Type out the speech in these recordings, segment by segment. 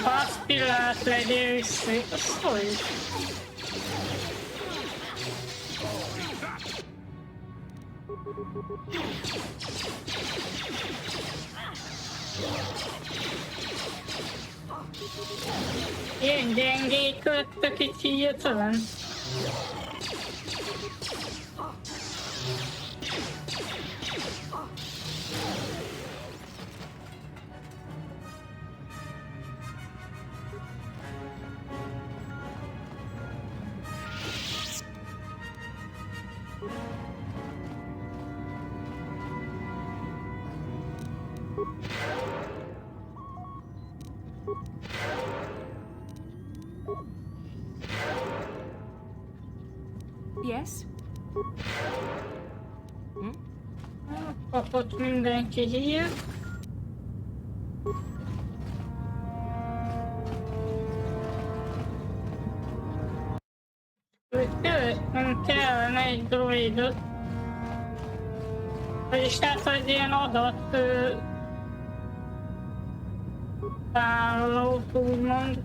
Az pillanat legyél vissza, szólj! Ilyen gyengék lettek itt hirtelen. Yes? Kapott mindenki hírt. Nem kellene egy droidot. Vagyis tehát, hogy ilyen adat tárolót úgymond.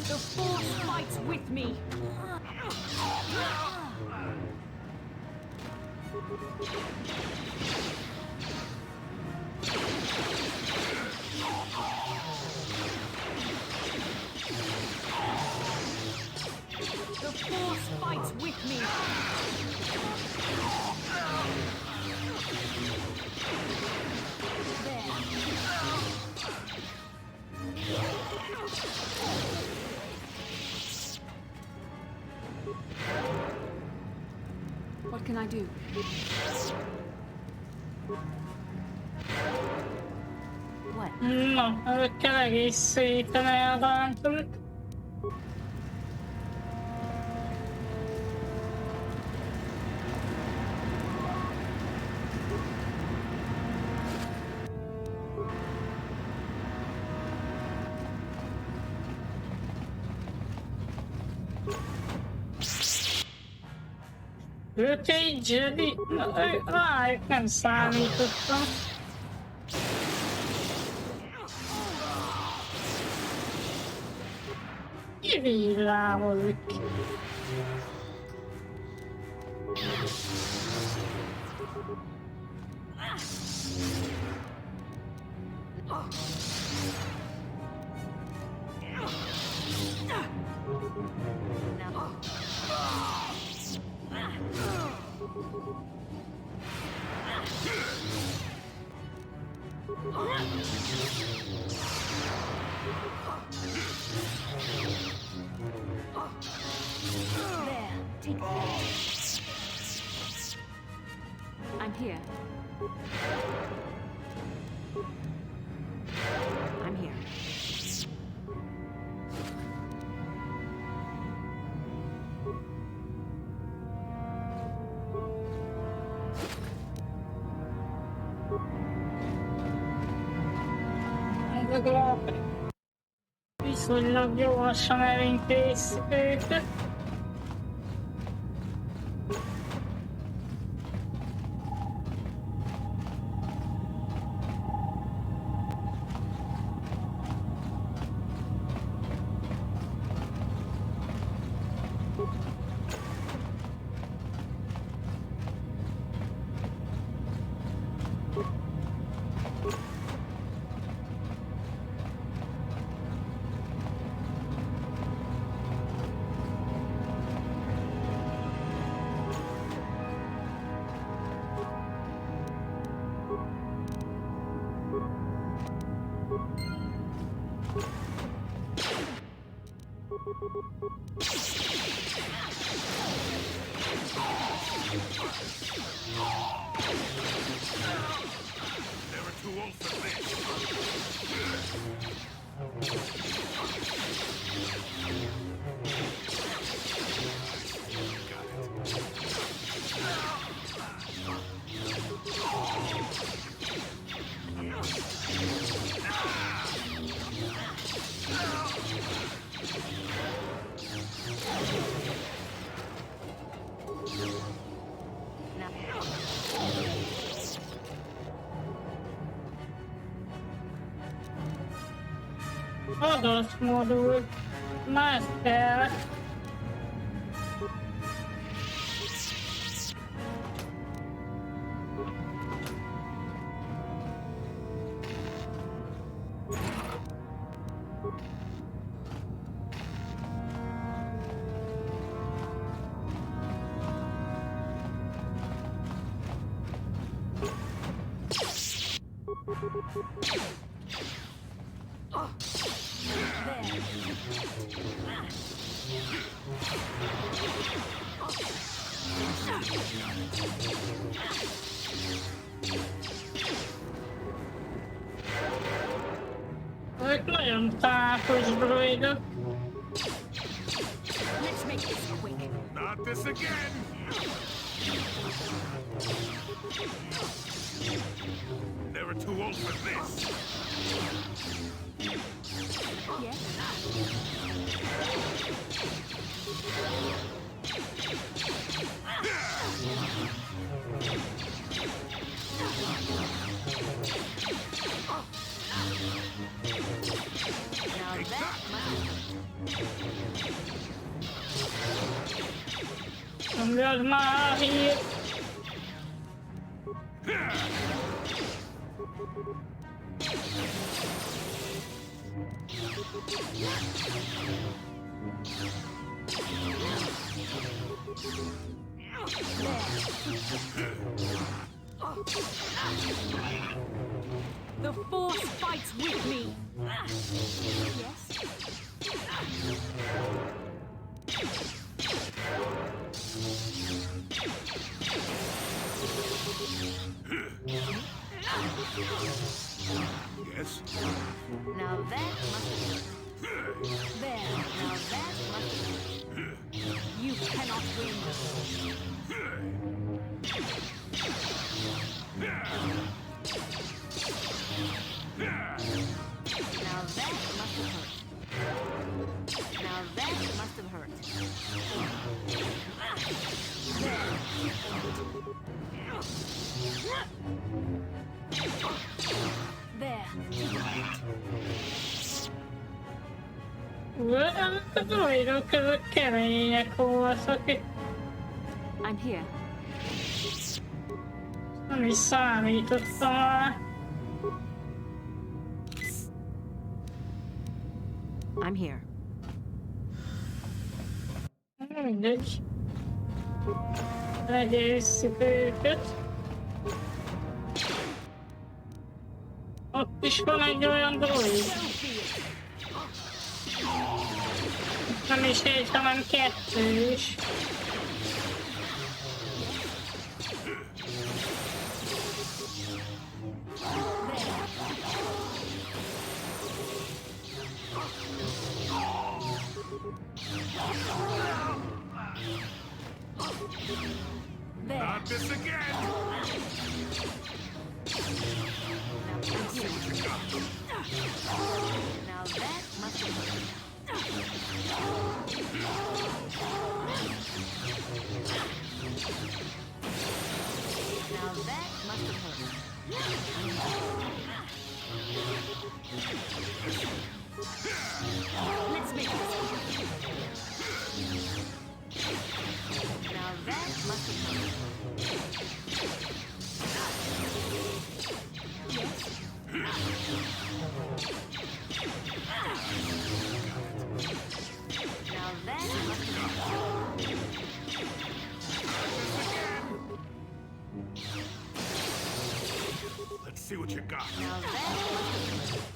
The Force fights with me. The Force fights with me. What can I do? What? Na, őkkel egész szépen elbántunk. Ők egy Jedi... Rájuk nem számítottam. Kivillámozik. I'm here. I'm here. Legalább viszonylag gyorsan elintézzük őket. Never too old for this. Adatmodul. Master. Ők nagyon tápos droidok. Let's make this quick. Not this again. Never too old for this. Yes. Now that Amiad már hír. the Force fights with me. Yes. Yes. Now that must work. There. Now that must work. You cannot win. Now that must have hurt. Now that must have hurt. There. A droidok között kemények voltak. I'm here. Nem is számítottam rá. I'm here. Mindegy. Legyőzzük őket. Ott is van egy olyan droid. Nem is egy, hanem kettő is. There. Not this again. Now that must have hurt. Now that must have hurt. Let's make this quick. Now that must have hurt. Yes. Now that must have hurt. Let's see what you got. Now that must have hurt.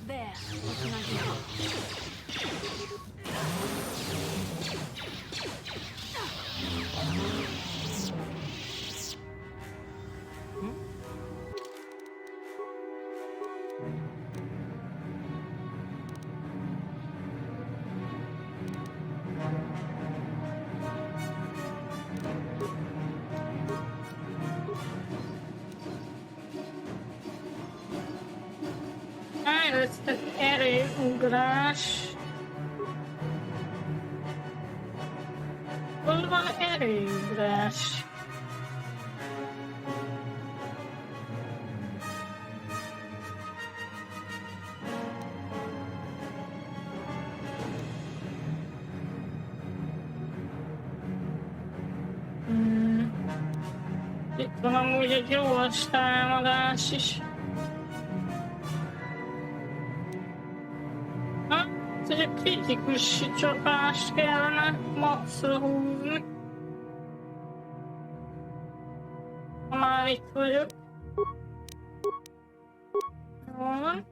There, what can I do? Fejlesztett erőugrás. Hol van erőugrás? Itt van amúgy egy gyors támadás is. Hogy a kritikus csapást kellene maxra húzni. Ha már itt vagyok. Jól van.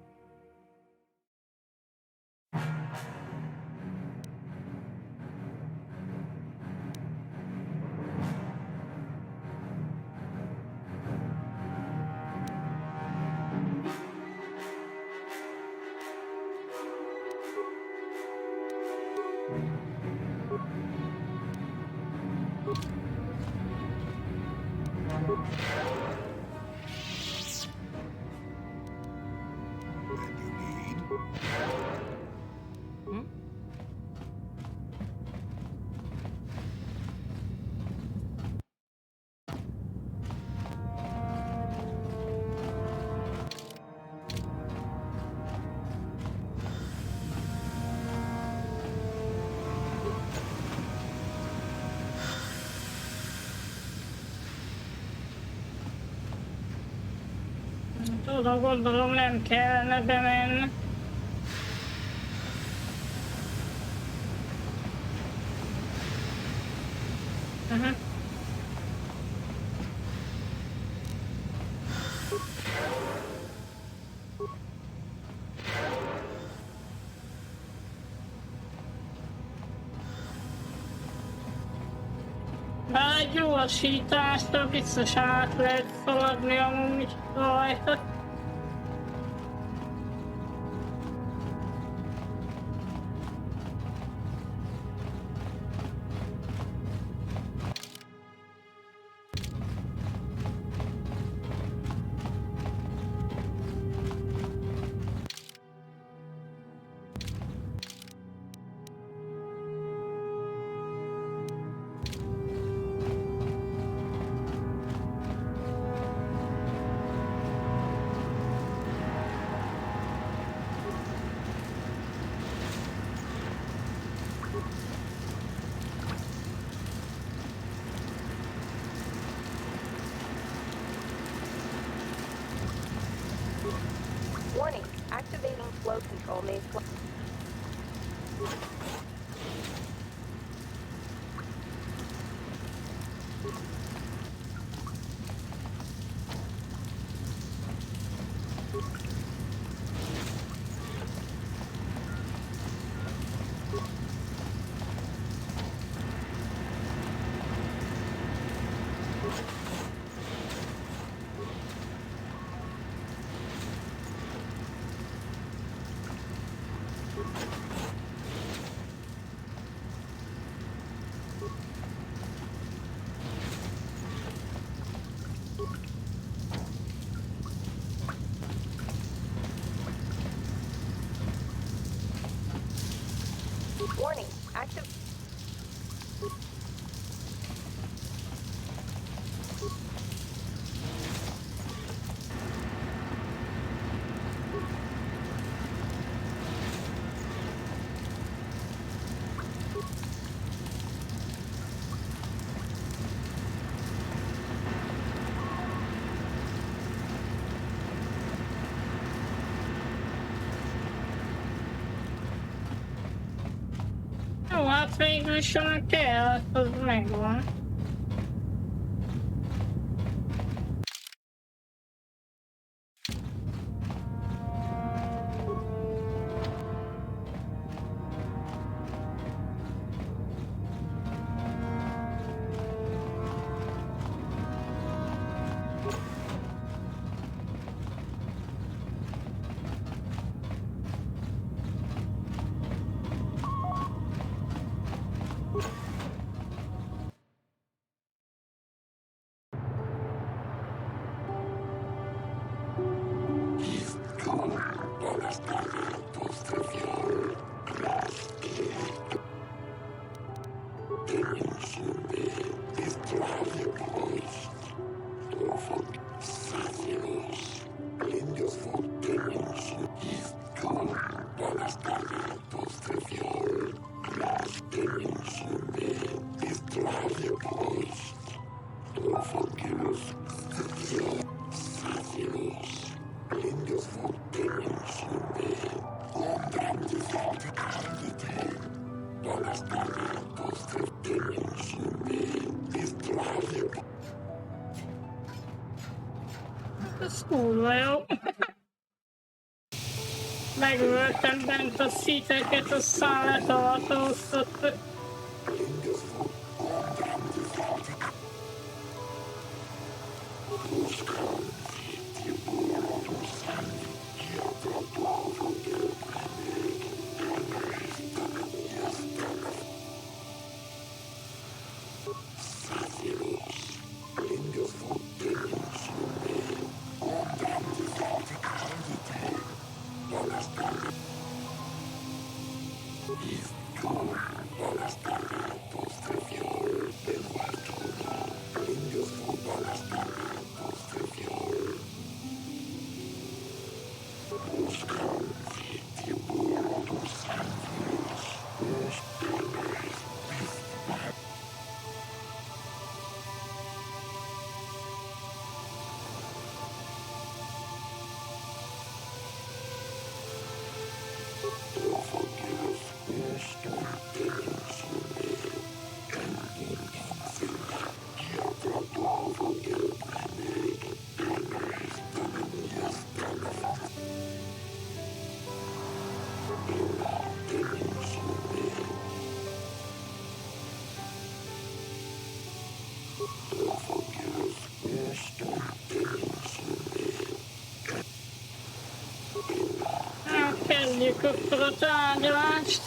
Oda gondolom nem kellene bemenni. Bár egy gyorsításra biztos át lehet szaladni amúgy rajta. Warning, activating flow control may Warning, active. Jó, hát végül is olyan kell, az megvan. kurva jó. Megöltem bent a szíteket, aztán letartóztattak. Kezdjük akkor a tárgyalást.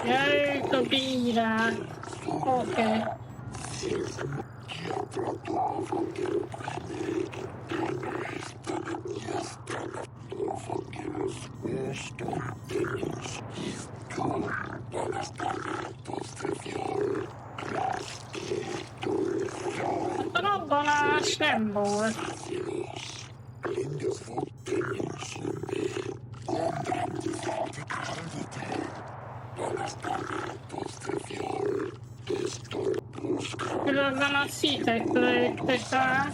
Jöjjük a bírák. Oké. A robbanás nem volt. Különben a szítek lőttek rá.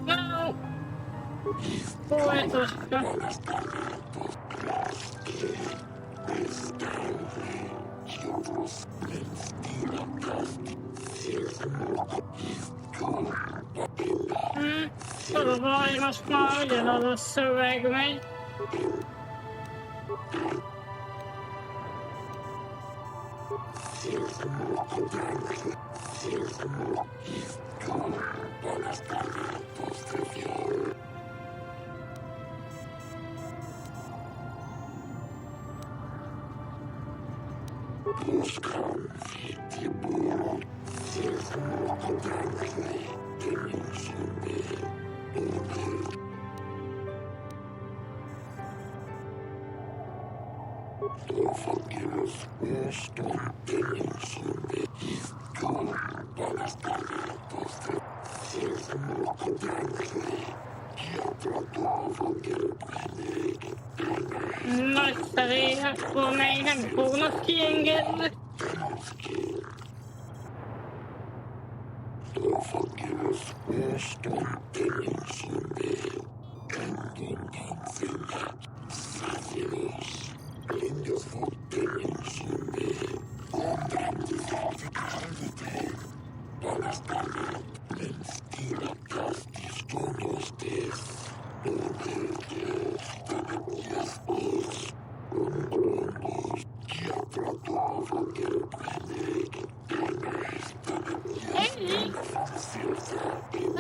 No! Folytaska. Az a baj, most már ugyanaz a szöveg megy. Nagyszerű, akkor még nem fognak kiengedni.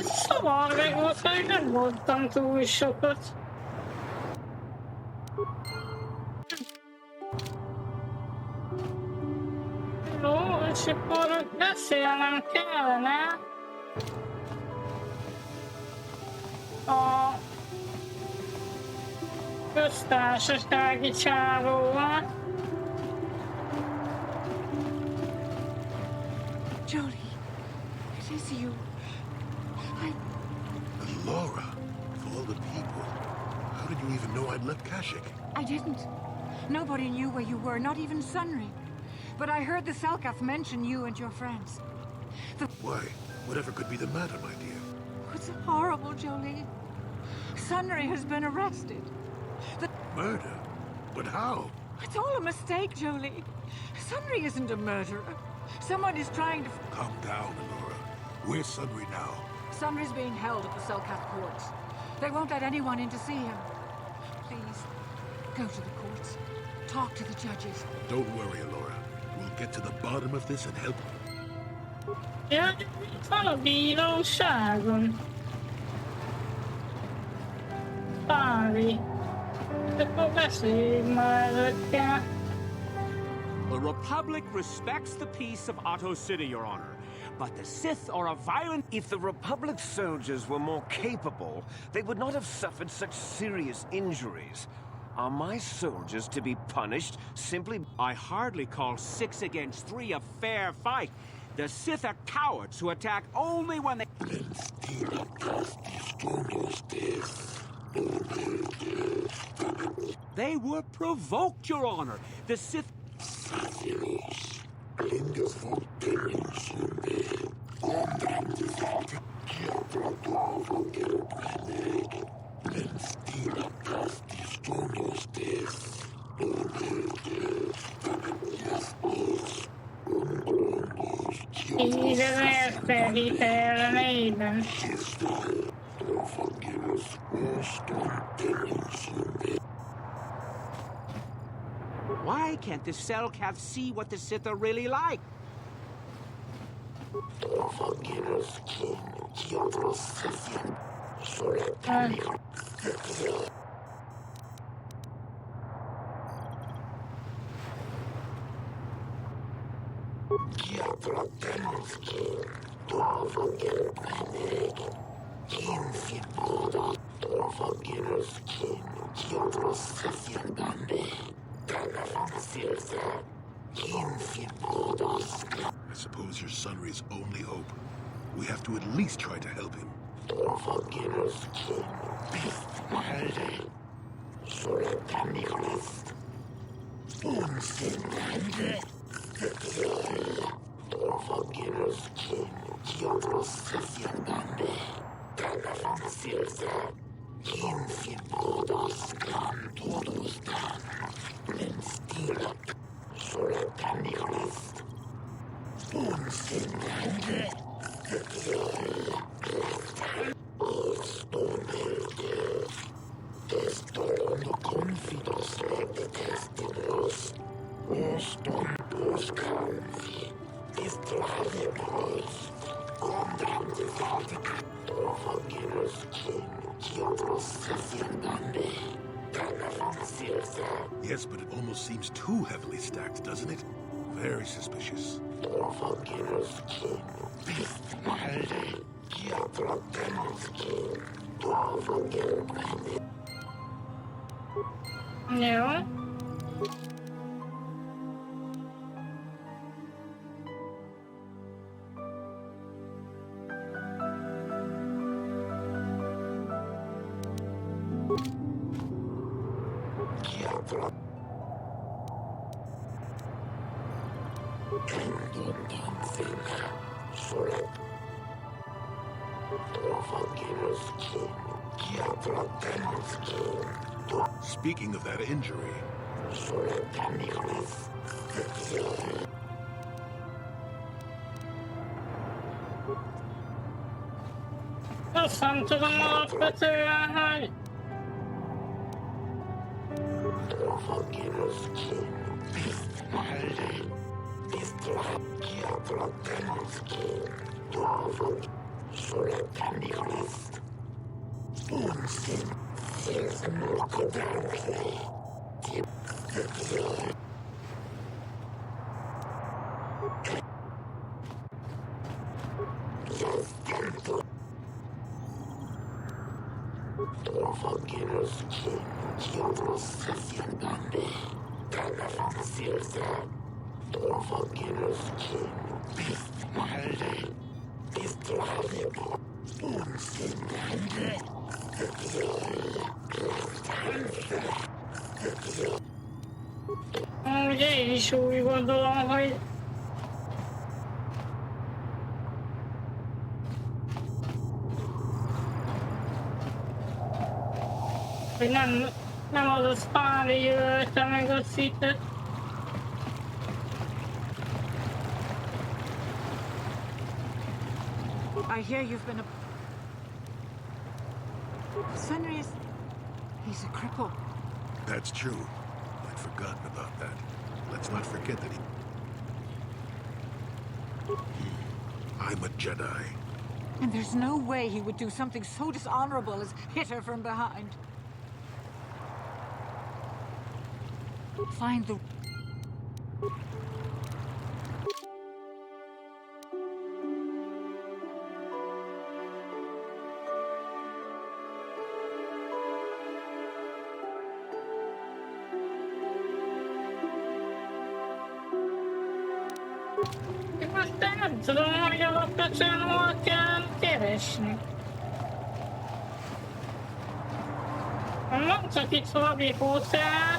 Szóval meg volt, hogy nem voltam túl sokat. Jó, és akkor beszélnem kellene a köztársasági csáróval. Jolie, it is you. Laura, of all the people, how did you even know I'd left Kashyyyk? I didn't. Nobody knew where you were, not even Sunry. But I heard the Selkath mention you and your friends. Why? Whatever could be the matter, my dear? It's horrible, Jolie. Sunry has been arrested. Murder? But how? It's all a mistake, Jolie. Sunry isn't a murderer. Someone is trying to... Calm down, Laura. Where's Sunry now? Sunry's being held at the Selkath courts. They won't let anyone in to see him. Please, go to the courts. Talk to the judges. Don't worry, Laura. We'll get to the bottom of this and help. Ja, itt van a bíróságon. Pári. Akkor beszéljünk már ezekkel. The Republic respects the peace of Otto City, Your Honor. But the Sith are a violent... If the Republic soldiers were more capable, they would not have suffered such serious injuries. Are my soldiers to be punished simply... I hardly call 6 against 3 a fair fight. The Sith are cowards who attack only when they... They were provoked, Your Honor. The Sith... Tízezer felvételében. Why can't the Selkath see what the Sith are really like? I suppose you're Sunry's only hope. We have to at least try to help him. Yes, but it almost seems too heavily stacked, doesn't it? Very suspicious. Jó. Speaking of that injury, Azt nem tudom alapvetően, hogy... Ugye én is úgy gondolom, hogy nem az a Spáni ölte meg a Sithet. I hear you've been a... Fenris, he's a cripple. that's true. I'd forgotten about that. Let's not forget that I'm a Jedi. And there's no way he would do something so dishonorable as hit her from behind. Find the... Most nem tudom, hogy alapvetően hol kell keresni. Nem csak itt valami hotel.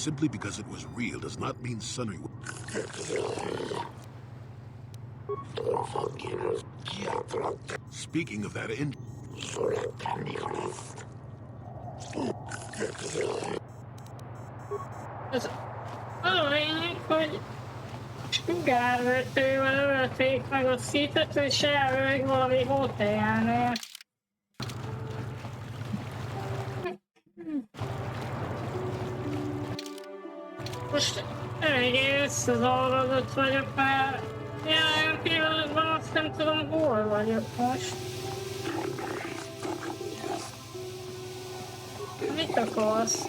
Simply because it was real does not mean Sunny... Speaking of that Az a lényeg, hogy sugárvetővel ölték meg a Sithet, és elvég valami hotelnél. Most eléggé összezavarodott vagyok, mert jelen pillanatban azt nem tudom, hol vagyok most. Mit akarsz?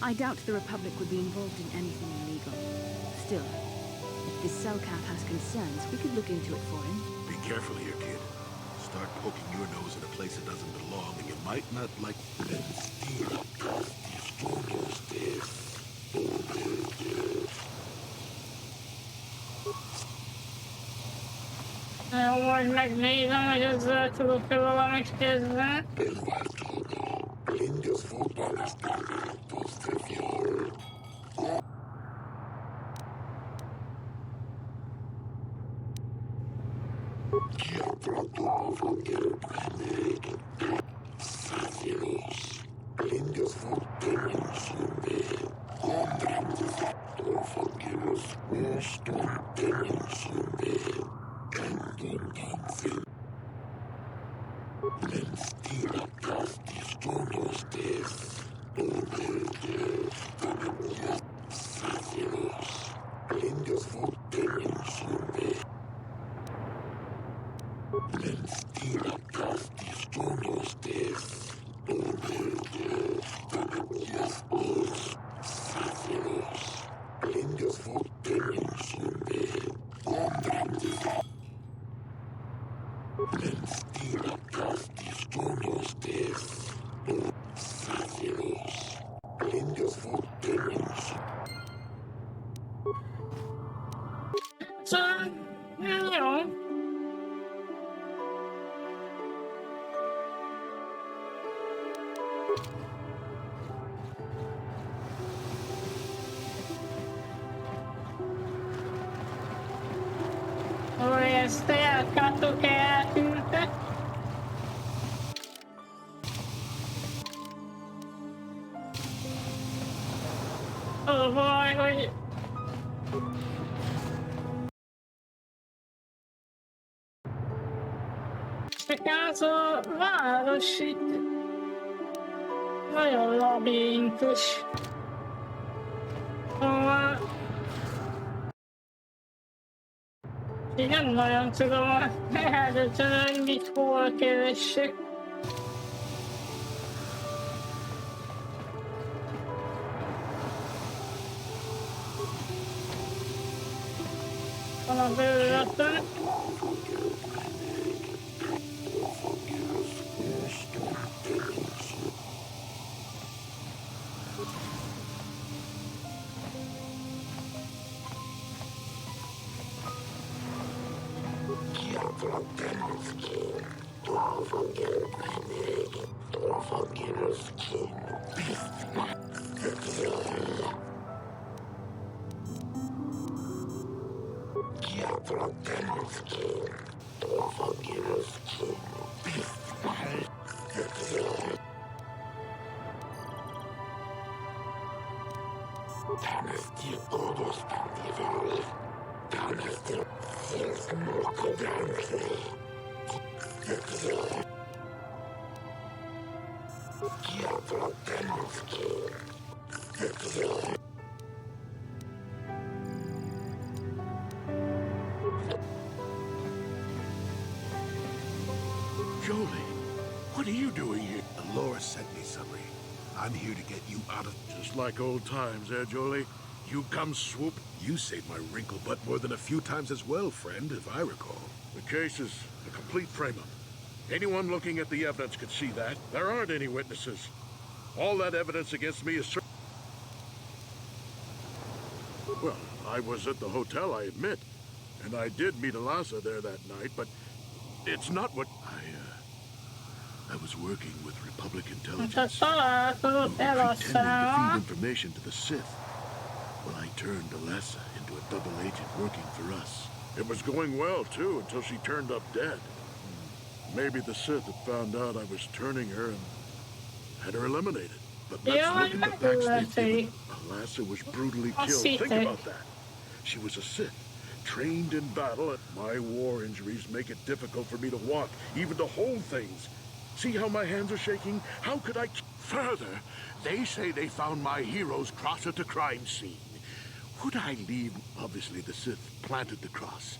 I doubt the Republic would be involved in anything illegal. Still, if this Selkath has concerns, we could look into it for him. Be careful here, kid. Start poking your nose in a place that doesn't belong, and you might not like... Jó, majd megnézem, hogy ezzel tudok-e valamit kezdeni. Szóval, jó. Hogy ezt elkátok eltűntek. Az a baj, hogy ez a város itt nagyon labirintus. Szóval én nem nagyon tudom eldönteni, hogy mit hol keressek. Van a bőrötön. Jolie, what are you doing here? Dolores sent me summary. I'm here to get you out of... Just like old times, eh, Jolie? You come swoop. You saved my wrinkle butt more than a few times as well, friend, if I recall. The case is a complete frame-up. Anyone looking at the evidence could see that. There aren't any witnesses. All that evidence against me is... Well, I was at the hotel, I admit. And I did meet Eliza there that night, but it's not what... I was working with Republic Intelligence. Találkozót Pretending to elosztálva. feed information to the Sith. Well, I turned Eliza into a double agent working for us. It was going well, too, until she turned up dead. Maybe the Sith had found out I was turning her and had her eliminated. But let's look at the facts they've given. Eliza was brutally killed. Think about that. She was a Sith, trained in battle, and my war injuries make it difficult for me to walk, even to hold things. See how my hands are shaking? How could I... Further, they say they found my hero's cross at the crime scene. Would I leave? Obviously, the Sith planted the cross.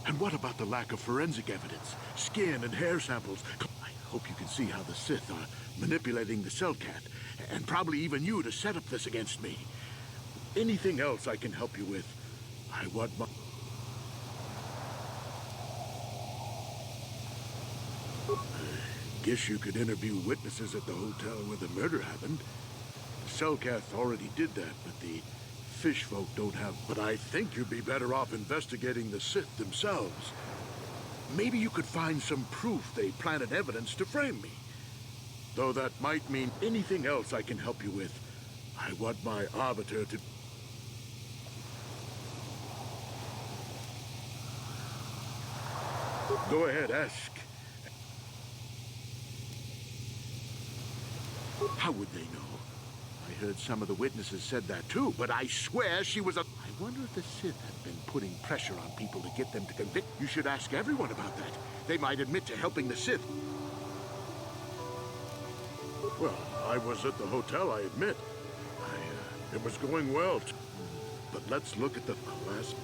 And what about the lack of forensic evidence? Skin and hair samples. I hope you can see how the Sith are manipulating the Cellcat, and probably even you to set up this against me. Anything else I can help you with? I want my... Guess you could interview witnesses at the hotel where the murder happened. The Cellcath already did that, but the fish folk don't have... But I think you'd be better off investigating the Sith themselves. maybe you could find some proof they planted evidence to frame me. Though that might mean anything else I can help you with. I want my arbiter to... Go ahead, ask. How would they know? I heard some of the witnesses said that too, but I swear she was a... I wonder if the Sith have been putting pressure on people to get them to convict. You should ask everyone about that. They might admit to helping the Sith. Well, I was at the hotel, I admit. It was going well. But let's look at the last...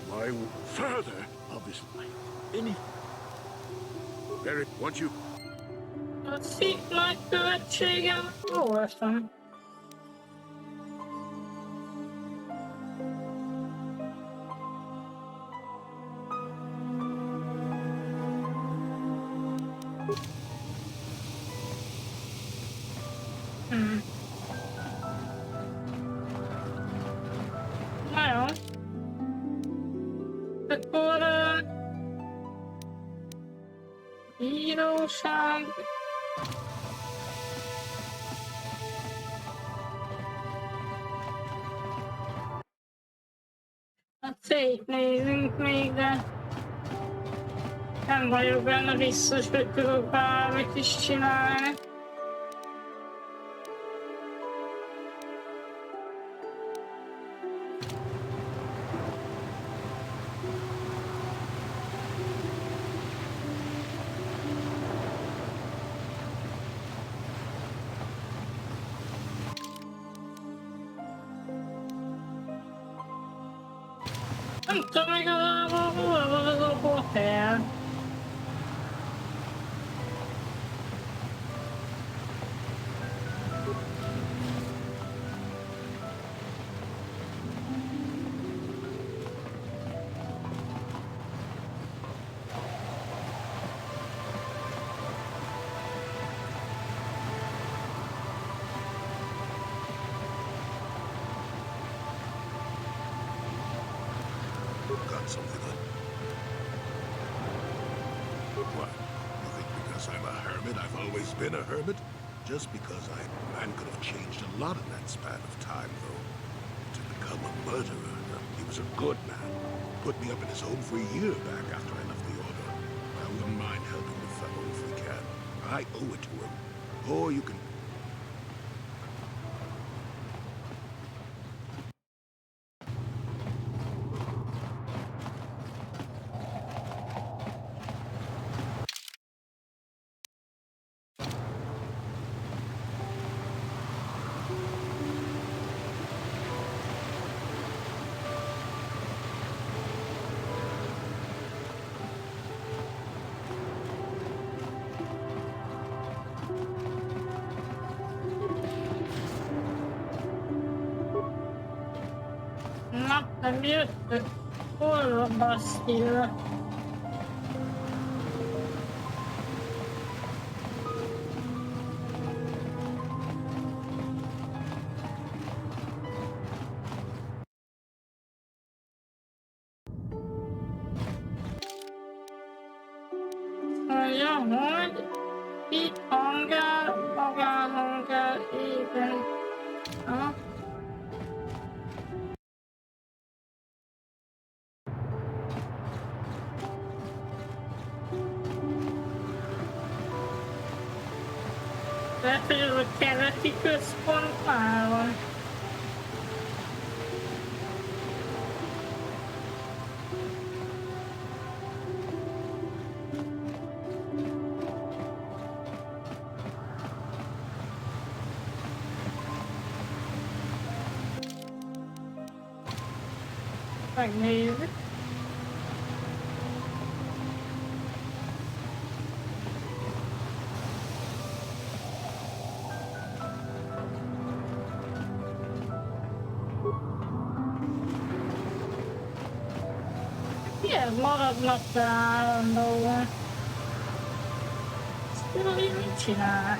Further, obviously. Any... Eric, once you... A Sith Nagykövetségen olvastam. Na jó. Akkor... Bíróság... A célt nézünk még, de... Nem vagyok benne biztos, hogy tudok bármit is csinálni. Nem tudom igazából, hol van az a hotel. Got something on. What? You think because I'm a hermit, I've always been a hermit? Just because man could have changed a lot in that span of time, though. To become a murderer, he was a good man. Put me up in his home for a year back after I left the Order. I wouldn't mind helping the fellow if we can. I owe it to him. Or you can... Na, nem jöttök. Hol van baszkilla? Mondja, hogy itt hangál, magánhangál, éppen. Ha? Lehet, hogy az a keleti központnál van. Megnézzük. Ilyen maradnak be állandóan. Ezt tudom, hogy mit csinál.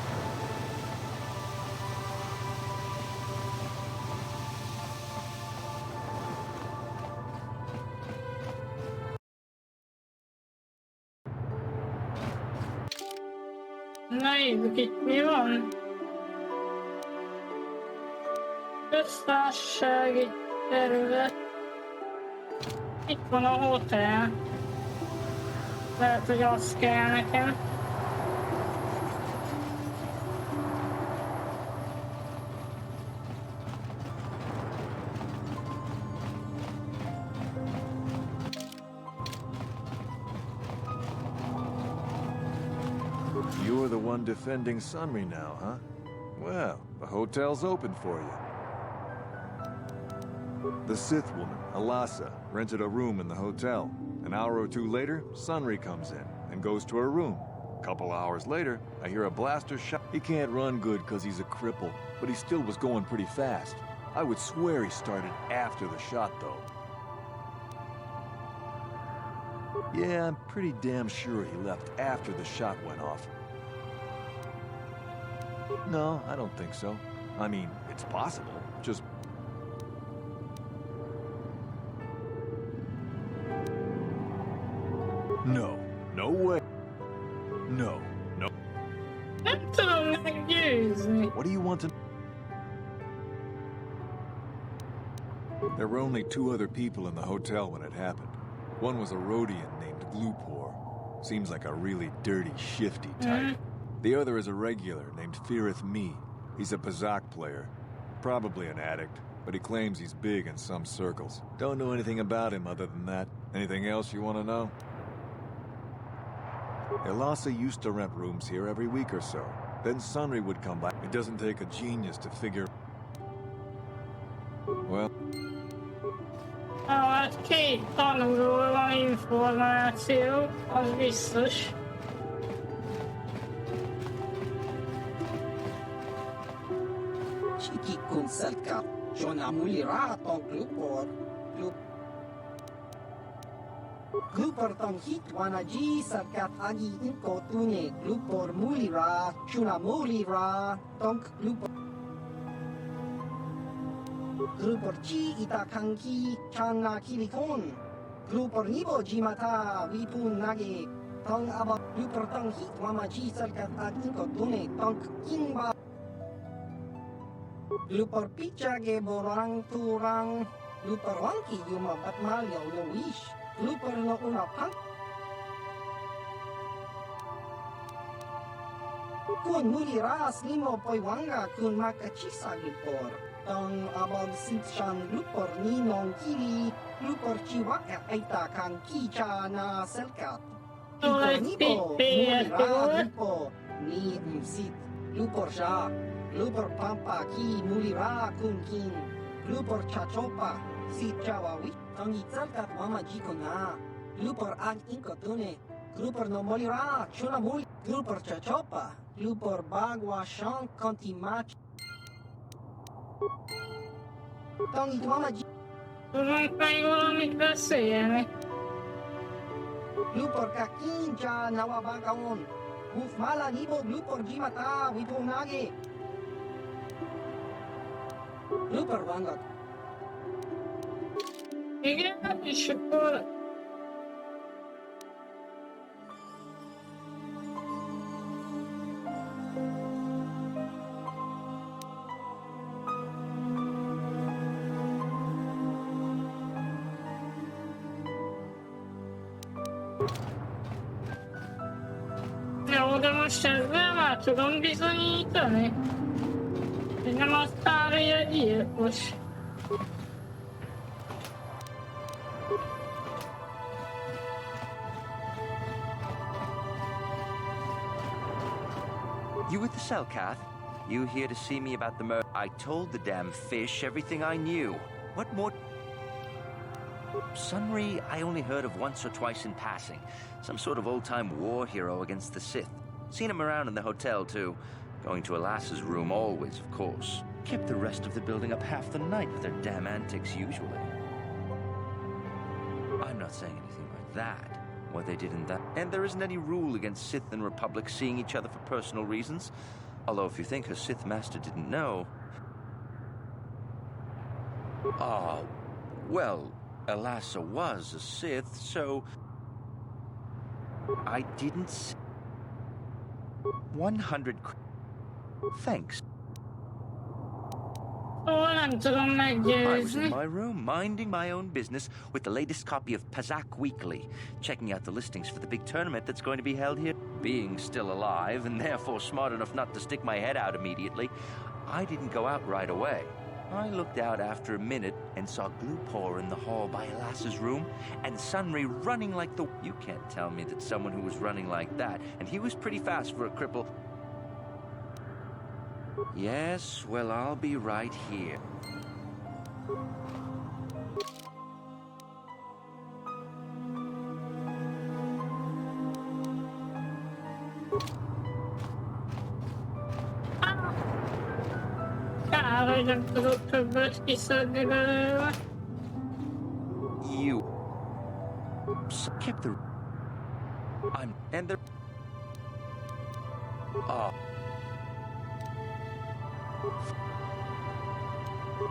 Nézzük itt mi van. Köztársasági terület. Itt van a hotel. Lehet, hogy az kell nekem. You're the one defending Sunry now, huh? Well, the hotel's open for you. The Sith woman, Alasa, rented a room in the hotel. An hour or two later, Sunry comes in and goes to her room. A couple hours later, I hear a blaster shot. He can't run good because he's a cripple, but he still was going pretty fast. I would swear he started after the shot, though. Yeah, I'm pretty damn sure he left after the shot went off. No, I don't think so. I mean, it's possible. Just... No. No way. No. No. Nem tudom meggyőzni. What do you want to... There were only two other people in the hotel when it happened. One was a Rhodian named Glupor. Seems like a really dirty, shifty type. The other is a regular named Feareth Me. He's a Pazak player. Probably an addict, but he claims he's big in some circles. Don't know anything about him other than that. Anything else you want to know? Elasa used to rent rooms here every week or so. Then Sunry would come by. It doesn't take a genius to figure... Well... Hát két tanulóról van információ, az biztos. Chiki konselka, Jona mulira tong glupor. Glupor tong hit wanaji sarkat agi inko tune glupor mulira, Jona mulira tong glupor. Glupor chi itakangki chana kilikon. Glupor nibo jimata wipun nage. Tong aba glupor tong hit wamaji sarkat agi inko tune tong kingba. Glupor picha ge borang turang. Glupor wangki yuma batmal yaw lowish. Glupor no una pang. Kun muli ras limo poi wanga kun makachisa glupor. Tong abag sitshan glupor ni nong kiri. Glupor chiwaka aita kang kicha na selkat. Glupor nipo muli ra glupo ni msit. Glupor siya. Glupor pampa ki mulira kun kin. Glupor chachopa si chawawi. Tong itzalkat mama jiko na. Glupor ag inko tune. Glupor no mulira chuna muli. Glupor chachopa. Glupor bagwa shank konti mach. Tong it mama jiko. Tudunk még valamit beszélni. Glupor kakincha nawabagaon. Uf mala nibo glupor jimata wipunage. Glupor vangat. Igen, és akkor... Jó, de most ezzel már tudom bizonyítani. Hogy nem az párja gyilkos. You with the Selkath? You here to see me about the murder? I told the damn fish everything I knew. What more? Sunry, I only heard of once or twice in passing. Some sort of old-time war hero against the Sith. Seen him around in the hotel, too. Going to Alasa's room always, of course. Kept the rest of the building up half the night with their damn antics usually. I'm not saying anything like that. What they did in that. And there isn't any rule against Sith and Republic seeing each other for personal reasons. Although if you think her Sith master didn't know... well, Alasa was a Sith, so... I didn't... 100 Thanks. Ó, nem tudom I was in meggyőzni. my room, minding my own business with the latest copy of Pazak Weekly, checking out the listings for the big tournament that's going to be held here. Being still alive, and therefore smart enough not to stick my head out immediately, I didn't go out right away. I looked out after a minute and saw Glupor in the hall by Elas's room, and Sunry running like the... You can't tell me that someone who was running like that, and he was pretty fast for a cripple... Yes, well, I'll be right here. Kár, hogy nem tudok többet kiszedni belőle. You... kept the... I'm... and the... Oh.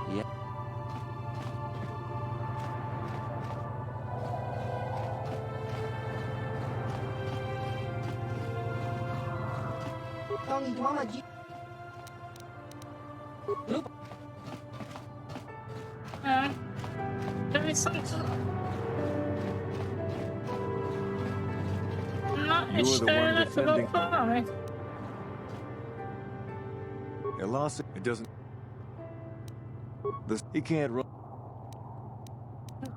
Yeah. Ang mama G. De viszont... Na, és tőle tudok valamit? Elas, it doesn't... He can't run...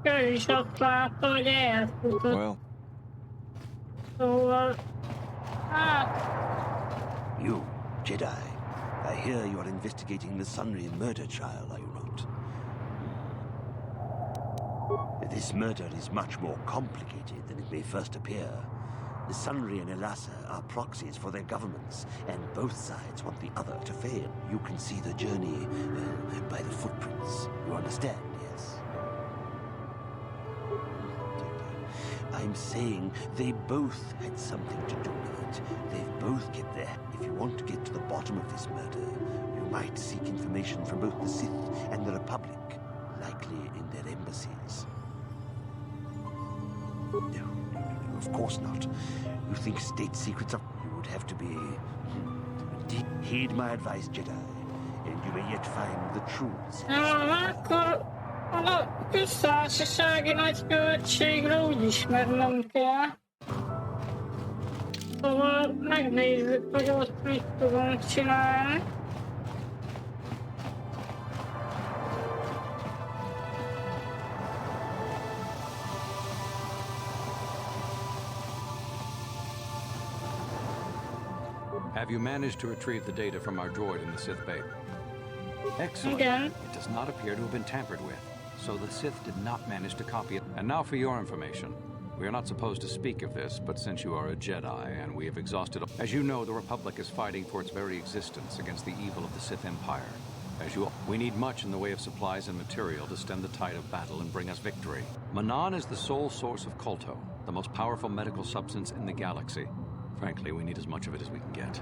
Ő is azt látta, hogy elfutott. Well... Szóval... Hát... You, Jedi. I hear you are investigating the Sunry murder trial, are you not? This murder is much more complicated than it may first appear. The Sunry and Elasa are proxies for their governments, and both sides want the other to fail. You can see the journey by the footprints. You understand, yes? I'm saying they both had something to do with it. They've both kept their... If you want to get to the bottom of this murder, you might seek information from both the Sith and the Republic, likely in their embassies. No, of course not. You think state secrets are... You would have to be... Heed my advice, Jedi, and you may yet find the truth. Akkor a köztársasági nagykövetségre úgy ismernem kell. Szóval megnézzük, hogy ott mit tudunk csinálni. Have you managed to retrieve the data from our droid in the Sith Bay? Excellent. Again. It does not appear to have been tampered with, so the Sith did not manage to copy it. And now for your information. We are not supposed to speak of this, but since you are a Jedi and we have exhausted... As you know, the Republic is fighting for its very existence against the evil of the Sith Empire. We need much in the way of supplies and material to stem the tide of battle and bring us victory. Manan is the sole source of Kolto, the most powerful medical substance in the galaxy. Frankly, we need as much of it as we can get.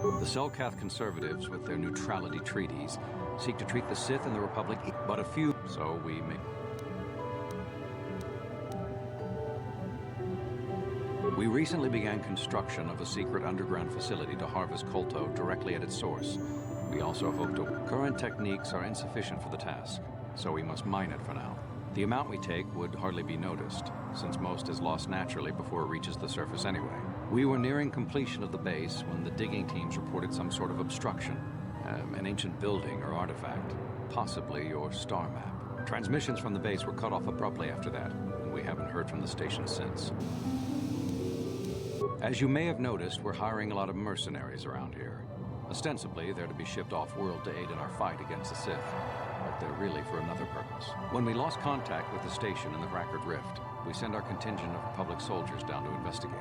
The Selkath conservatives, with their neutrality treaties, seek to treat the Sith and the Republic, but a few, so we may... We recently began construction of a secret underground facility to harvest Kolto directly at its source. We also hope to... Current techniques are insufficient for the task, so we must mine it for now. The amount we take would hardly be noticed, since most is lost naturally before it reaches the surface anyway. We were nearing completion of the base when the digging teams reported some sort of obstruction. An ancient building or artifact, possibly your star map. Transmissions from the base were cut off abruptly after that, and we haven't heard from the station since. As you may have noticed, we're hiring a lot of mercenaries around here. Ostensibly, they're to be shipped off-world to aid in our fight against the Sith, but they're really for another purpose. When we lost contact with the station in the Rackard Rift, we sent our contingent of Republic soldiers down to investigate.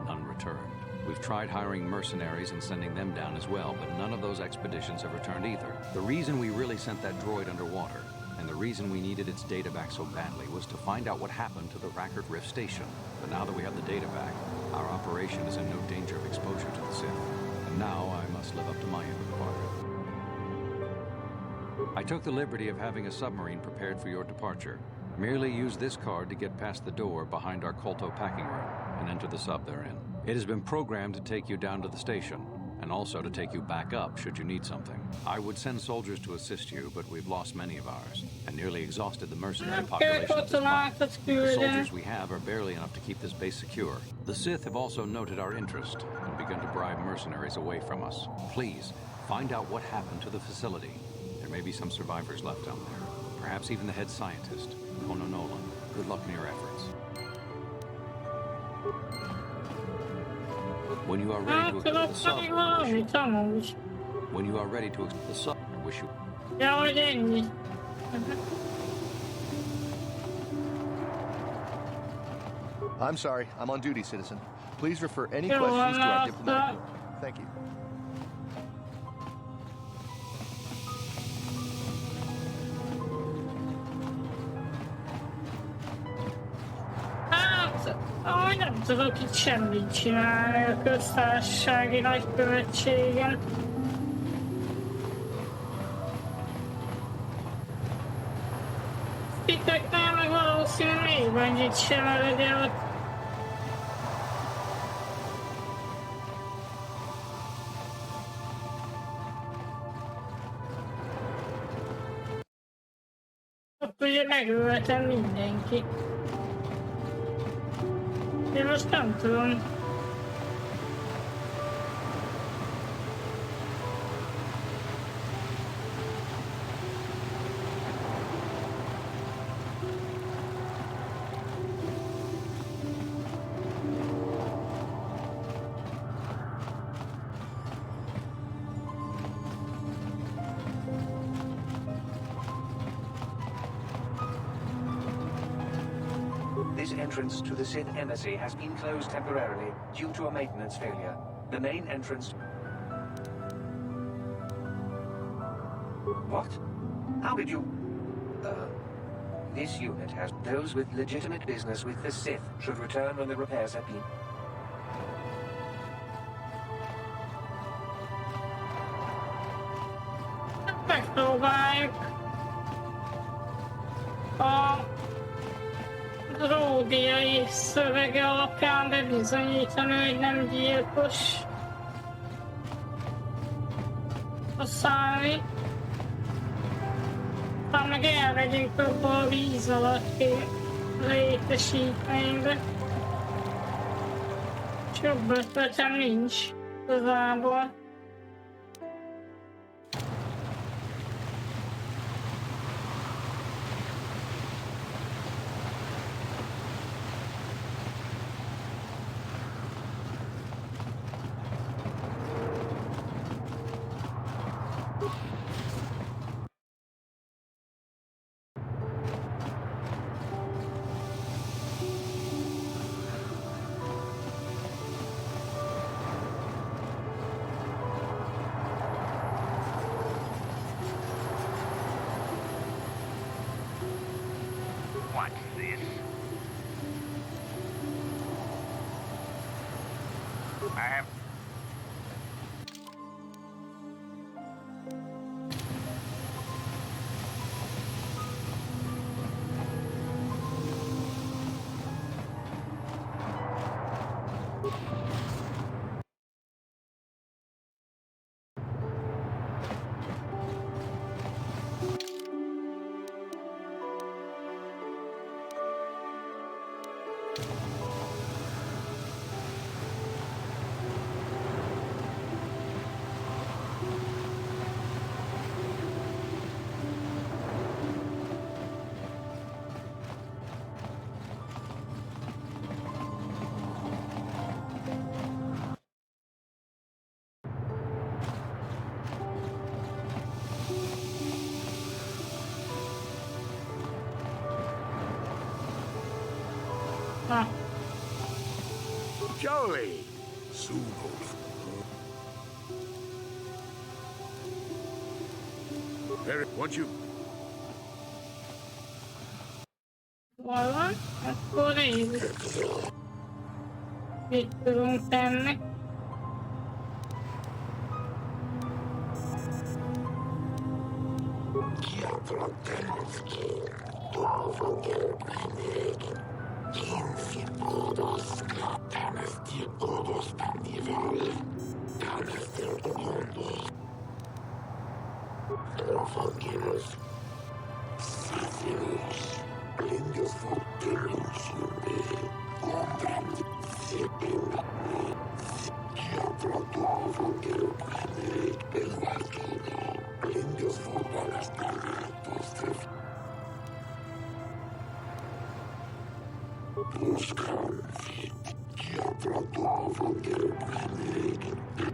None returned. We've tried hiring mercenaries and sending them down as well, but none of those expeditions have returned either. The reason we really sent that droid underwater, and the reason we needed its data back so badly, was to find out what happened to the Rackard Rift station. But now that we have the data back, our operation is in no danger of exposure to the Sith. And now I must live up to my end of the bargain. I took the liberty of having a submarine prepared for your departure. Merely use this card to get past the door behind our Kolto packing room and enter the sub they're in. It has been programmed to take you down to the station, and also to take you back up should you need something. I would send soldiers to assist you, but we've lost many of ours, and nearly exhausted the mercenary population of this planet. The soldiers we have are barely enough to keep this base secure. The Sith have also noted our interest and begun to bribe mercenaries away from us. Please, find out what happened to the facility. There may be some survivors left down there. Perhaps even the head scientist, Kono Nolan. Good luck in your efforts. When you are ready to explore the sub, when you are ready to explore the sub, I wish you. I'm sorry, I'm on duty, citizen. Please refer any questions to our diplomatic unit. Thank you. Nem tudok itt semmit csinálni a köztársasági nagykövetségen. Titeknél meg valószínűleg még annyit sem, mert ugye ott ugye megöltem mindenkit. Én most nem tudom. This entrance to the Sith Embassy has been closed temporarily due to a maintenance failure. The main entrance... What? How did you... This unit has... Those with legitimate business with the Sith should return when the repairs have been... Megpróbáljuk a ródiai szövege alapján bebizonyítani, hogy nem gyilkos a számít. Ha meg elmegyünk abba a víz alatti létesítménybe. És jobb ötletem nincs igazából. What's this? I have... Joey! Soon, old Harry, once you... Valami? Akkor én mit tudunk tenni?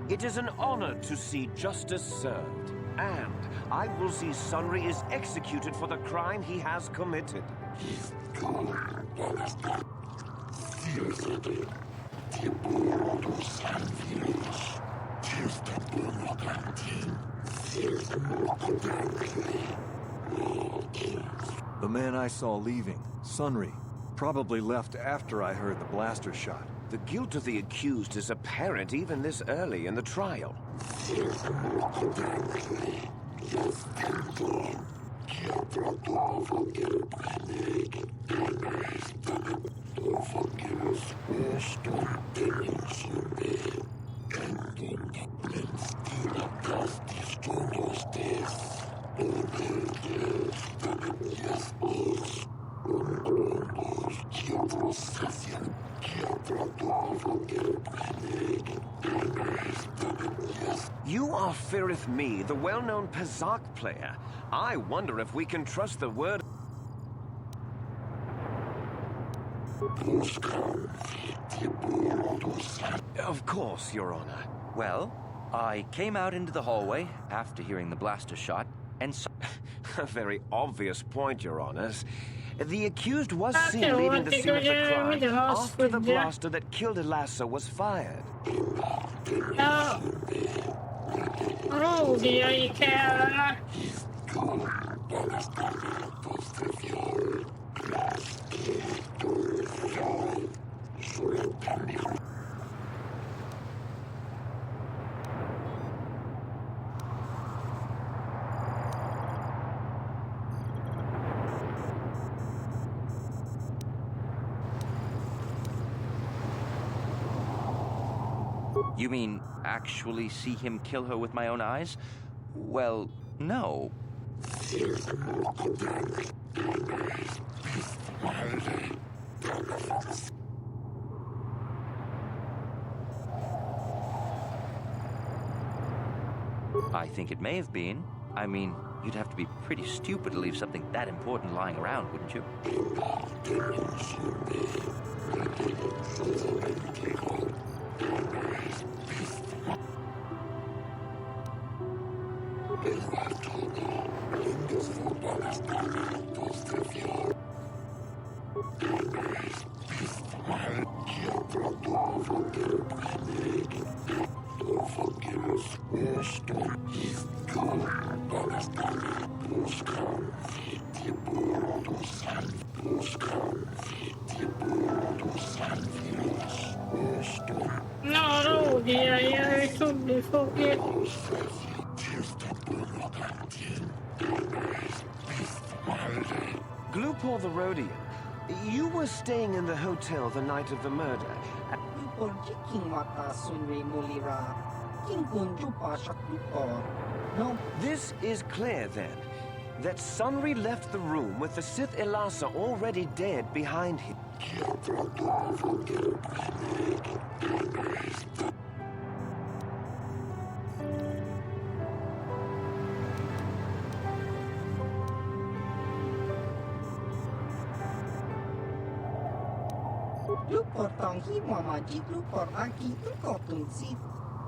It is an honor to see justice served, and I will see Sunry is executed for the crime he has committed. The man I saw leaving, Sunry, probably left after I heard the blaster shot. The guilt of the accused is apparent even this early in the trial. You are Firith Me, the well-known Pazak player. I wonder if we can trust the word... Of course, Your Honor. Well, I came out into the hallway after hearing the blaster shot, and saw... A very obvious point, Your Honors. The accused was seen leaving the scene of the crime after the blaster that killed Elassa was fired. Oh, dear, care. You mean actually see him kill her with my own eyes? Well, no. I think it may have been. I mean, you'd have to be pretty stupid to leave something that important lying around, wouldn't you? No, dear, I should be forget. Glupor the Rhodian, you were staying in the hotel the night of the murder. This is clear, then, that Sunry left the room with the Sith Elassa already dead behind him. Lupor tong hi mamajit lupor aki tukotun sit.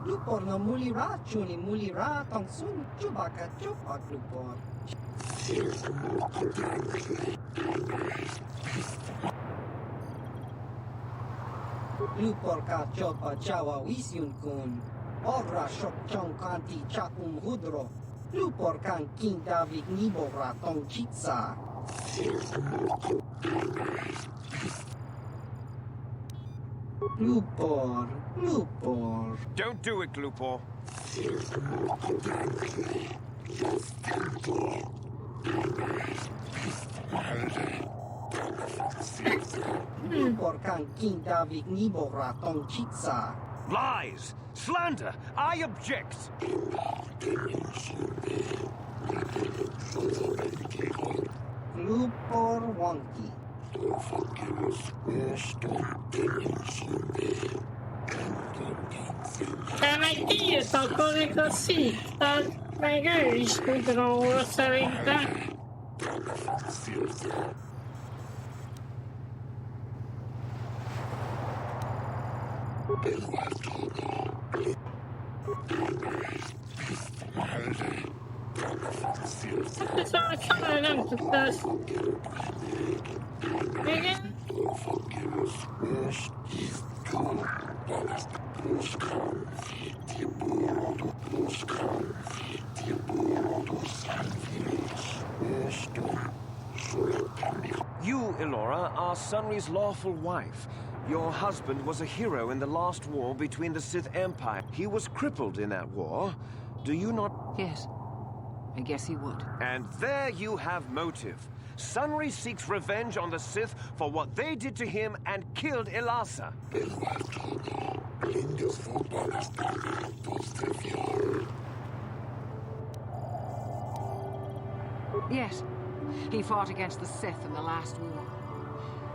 Lupor no mulira chuni mulira tong sun chubaka chupak lupor. Lupor ka chopa chawa wisyun kun. Ora shok chong kanti chakum hudro. Lupor kan king davik nibora tong chitsa. Glupor, Glupor. Don't do it, Glupor. Lupor kang kindavik nibora tong chitsa. Lies! Slander! I object! Lupor wonki. De meg tiltakozik a Sith, tehát meg ő is tud róla szerintem. Hát ez a csaj nem tudta ezt. Igen? You, Elora, are Sunry's lawful wife. Your husband was a hero in the last war between the Sith Empire. He was crippled in that war. Do you not? Yes. I guess he would. And there you have motive. Sunry seeks revenge on the Sith for what they did to him and killed Elasa. Yes. He fought against the Sith in the last war.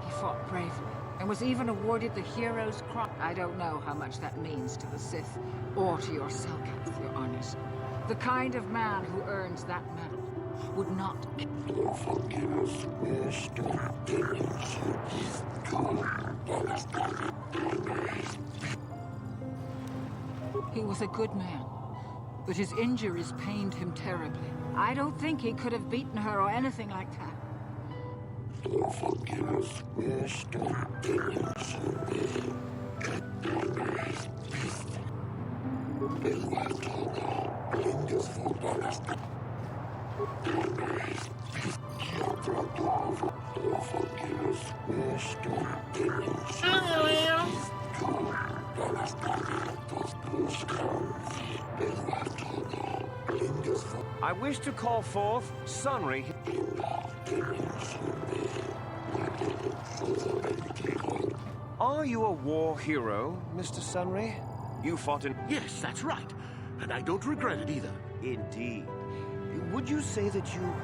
He fought bravely and was even awarded the Hero's Cross. I don't know how much that means to the Sith or to your Selkath, Your Honors. The kind of man who earns that medal would not... He was a good man, but his injuries pained him terribly. I don't think he could have beaten her or anything like that. I wish to call forth Sunry. Are you a war hero, Mr. Sunry? You fought in... Yes, that's right. And I don't regret it either. Indeed. Would you say that you...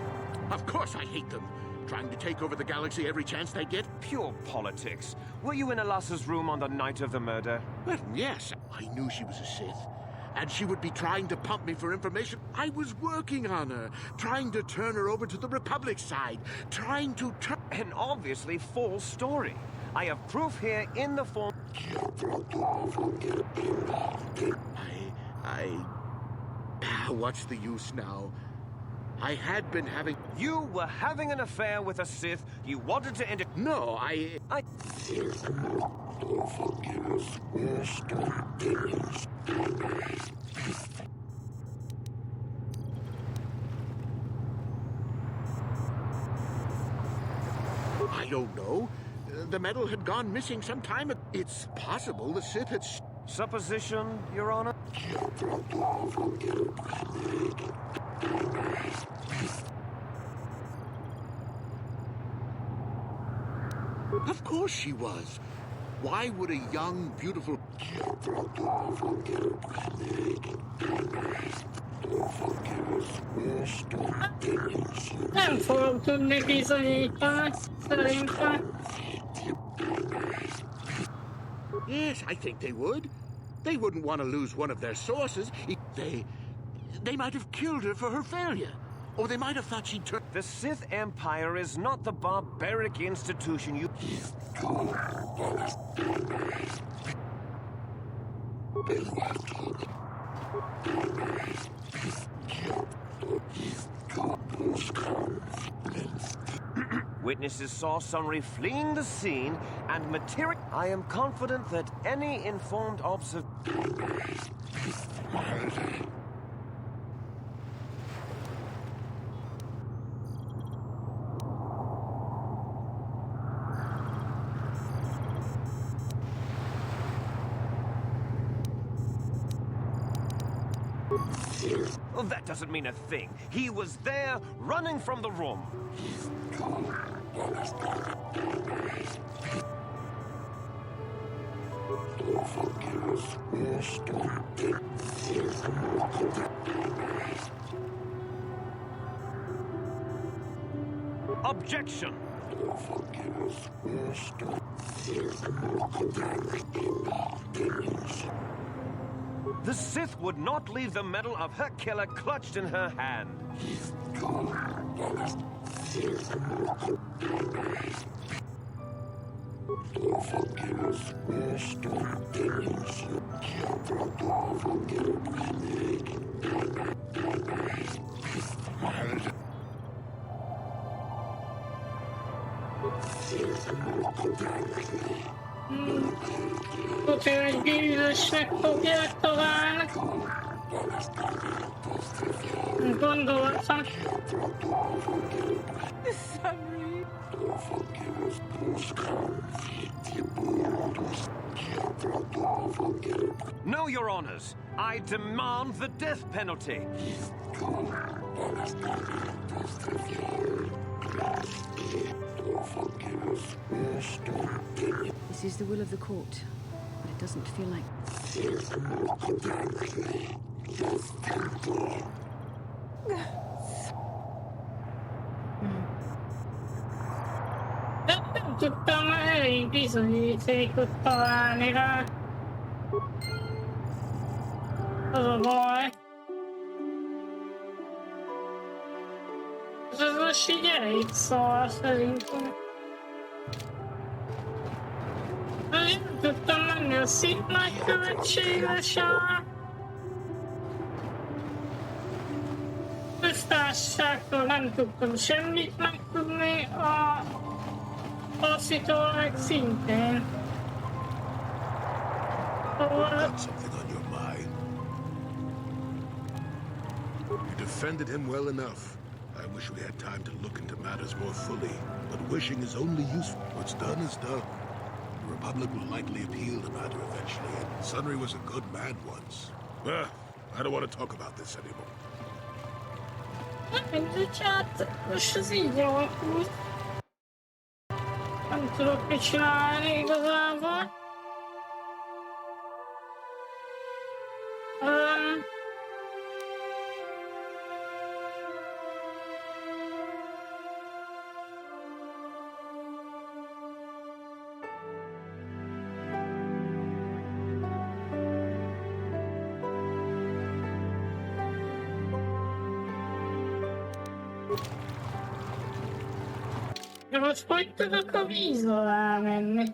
Of course I hate them. Trying to take over the galaxy every chance they get. Pure politics. Were you in Elasa's room on the night of the murder? Well, yes. I knew she was a Sith. And she would be trying to pump me for information. I was working on her, trying to turn her over to the Republic side, trying to turn... An obviously false story. I have proof here in the form... What's the use now? I had been having... You were having an affair with a Sith. You wanted to end it... No, I... I don't know. The medal had gone missing some time ago. It's possible the Sith had... Supposition, Your Honor? Of course she was. Why would a young, beautiful... Nem fogom tudni bizonyítani, szerintem. Yes, I think they would. They wouldn't want to lose one of their sources. They might have killed her for her failure. Or they might have thought she'd turn... The Sith Empire is not the barbaric institution you... Witnesses saw Sunry fleeing the scene and material... I am confident that any informed observer... Well, that doesn't mean a thing. He was there, running from the room. Objection! The Sith would not leave the medal of her killer clutched in her hand. Úgyhogy egy bűnösnek fogják találni. Gondoltam. No, Your Honors. I demand the death penalty. This is the will of the court, but it doesn't feel like... Nem tudtam elég bizonyítékot találni rá. Az a baj. Ez most így elég szar szerintem. Nem tudtam menni a Sith Nagykövetségre sem. Köztársaságtól nem tudtam semmit megtudni, a Passzitól meg szintén. Got something on your mind. You defended him well enough. I wish we had time to look into matters more fully, but wishing is only useful. What's done is done. The Republic will likely appeal the matter eventually, and Sunry was a good man once. I don't want to talk about this anymore. Mindegy, hát most ez így alakult. Nem tudok mit csinálni igazából. De most hogy tudok a víz alá menni?